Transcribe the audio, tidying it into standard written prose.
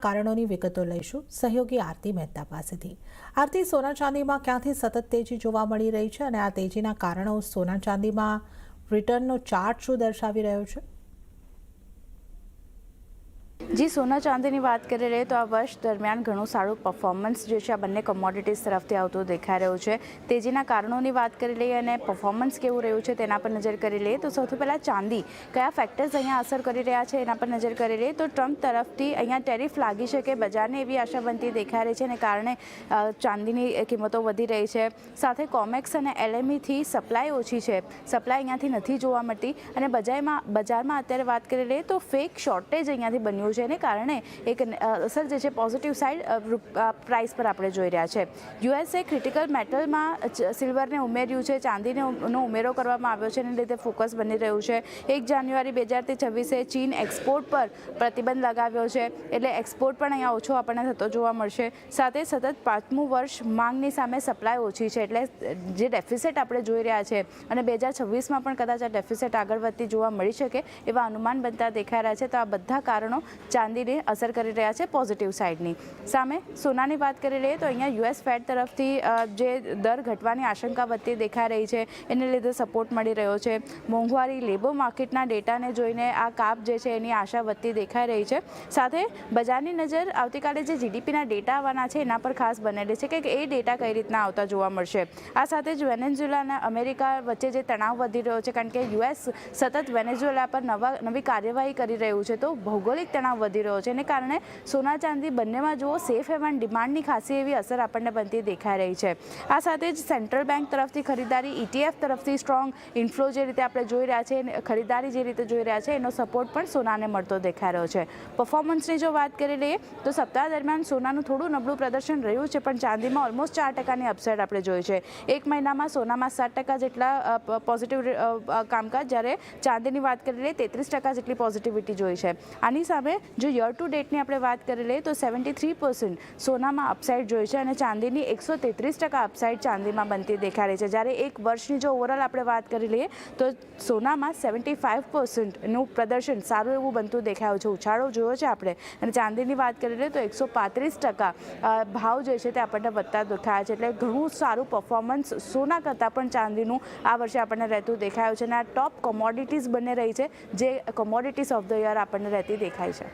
કારણોની વિગતો લઈશું સહયોગી આરતી મહેતા પાસેથી। આરતી, સોના ચાંદીમાં ક્યાંથી સતત તેજી જોવા મળી રહી છે અને આ તેજીના કારણો સોના ચાંદીમાં રિટર્નનો ચાર્ટ શું દર્શાવી રહ્યો છે? जी, सोना चांदी बात करी रही तो आ वर्ष दरमियान घणुं सारूं परफॉर्मन्स जो है बंने कमोडिटीज तरफथी आवतुं देखाई रह्युं छे। तेजीना कारणोनी बात करी लईए अने परफॉर्मन्स केवुं रह्युं छे तेना पर नजर करी लईए तो सौथी पहेला चांदी कया फेक्टर्स अहींया असर करी रह्या छे एना पर नजर करी लईए तो ट्रम्प तरफथी अहींया टेरिफ लागी शके बजारने एवी आशा बनती देखाई रही छे अने कारणे चांदीनी किंमतो वधी रही छे। साथे कॉमेक्स अने एलएमई थी सप्लाय ओછી છે, सप्लाय अहींयाथी નથી જોવા મળતી અને બજારમાં અત્યારે વાત કરી લઈએ તો ફેક શોર્ટેજ અહીંયાથી બન્યું છે એને કારણે એક અસર જે છે પોઝિટિવ સાઇડ પ્રાઇસ પર આપણે જોઈ રહ્યા છે। યુએસએ ક્રિટિકલ મેટલમાં સિલ્વરને ઉમેર્યું છે, ચાંદીનો ઉમેરો કરવામાં આવ્યો છે, એને લીધે ફોકસ બની રહ્યું છે। 1 જાન્યુઆરી 2026 ચીન એક્સપોર્ટ પર પ્રતિબંધ લગાવ્યો છે એટલે એક્સપોર્ટ પણ અહીંયા ઓછો આપણને થતો જોવા મળશે। સાથે સતત 5મું વર્ષ માંગની સામે સપ્લાય ઓછી છે એટલે જે ડેફિસિટ આપણે જોઈ રહ્યા છે અને 2026માં પણ કદાચ આ ડેફિસિટ આગળ વધતી જોવા મળી શકે એવા અનુમાન બનતા દેખાઈ રહ્યા છે। તો આ બધા કારણો ચાંદીને અસર કરી રહ્યા છે પોઝિટિવ સાઇડની સામે। સોનાની વાત કરી લઈએ તો અહીંયા યુએસ ફેડ તરફથી જે દર ઘટવાની આશંકા વધતી દેખાઈ રહી છે એને લીધે સપોર્ટ મળી રહ્યો છે। મોંઘવારી લેબર માર્કેટના ડેટાને જોઈને આ કાપ જે છે એની આશા વધતી દેખાઈ રહી છે। સાથે બજારની નજર આવતીકાલે જે જીડીપીના ડેટા આવવાના છે એના પર ખાસ બનેલી છે કે એ ડેટા કઈ રીતના આવતા જોવા મળશે। આ સાથે જ વેનેઝુએલા અને અમેરિકા વચ્ચે જે તણાવ વધી રહ્યો છે કારણ કે યુએસ સતત વેનેઝુએલા પર નવી કાર્યવાહી કરી રહ્યું છે તો ભૌગોલિક તણાવ વધી રહ્યો છે એને કારણે સોના ચાંદી બંનેમાં જુઓ સેફ હેવન ડિમાન્ડની ખાસી એવી અસર આપણને બનતી દેખાઈ રહી છે। આ સાથે જ સેન્ટ્રલ બેંક તરફથી ખરીદારી, ETF તરફથી સ્ટ્રોંગ ઇન્ફ્લો જે રીતે આપણે જોઈ રહ્યા છે, ખરીદારી જે રીતે જોઈ રહ્યા છે એનો સપોર્ટ પણ સોનાને મળતો દેખાઈ રહ્યો છે। પરફોર્મન્સની જો વાત કરી લઈએ તો સપ્તાહ દરમિયાન સોનાનું થોડું નબળું પ્રદર્શન રહ્યું છે પણ ચાંદીમાં ઓલમોસ્ટ 4%ની અપસાઇડ આપણે જોઈ છે। એક મહિનામાં સોનામાં 7% જેટલા પોઝિટિવ કામકાજ, જ્યારે ચાંદીની વાત કરી લઈએ 33% જેટલી પોઝિટિવિટી જોઈ છે। આની સામે જો યર ટુ ડેટની આપણે વાત કરી લઈએ તો 73% સોનામાં અપસાઇડ જોઈ છે અને ચાંદીની 133% અપસાઇડ ચાંદીમાં બનતી દેખાઈ રહી છે। જ્યારે એક વર્ષની જો ઓવરઓલ આપણે વાત કરી લઈએ તો સોનામાં 75%નું પ્રદર્શન સારું એવું બનતું દેખાયું છે, ઉછાળો જોયો છે આપણે। અને ચાંદીની વાત કરી લઈએ તો 135% ભાવ જે છે તે આપણને વધતા દેખાયા છે એટલે ઘણું સારું પરફોર્મન્સ સોના કરતાં પણ ચાંદીનું આ વર્ષે આપણને રહેતું દેખાયું છે અને આ ટોપ કોમોડિટીઝ બની રહી છે જે કોમોડિટીઝ ઓફ ધ યર આપણને રહેતી દેખાય છે।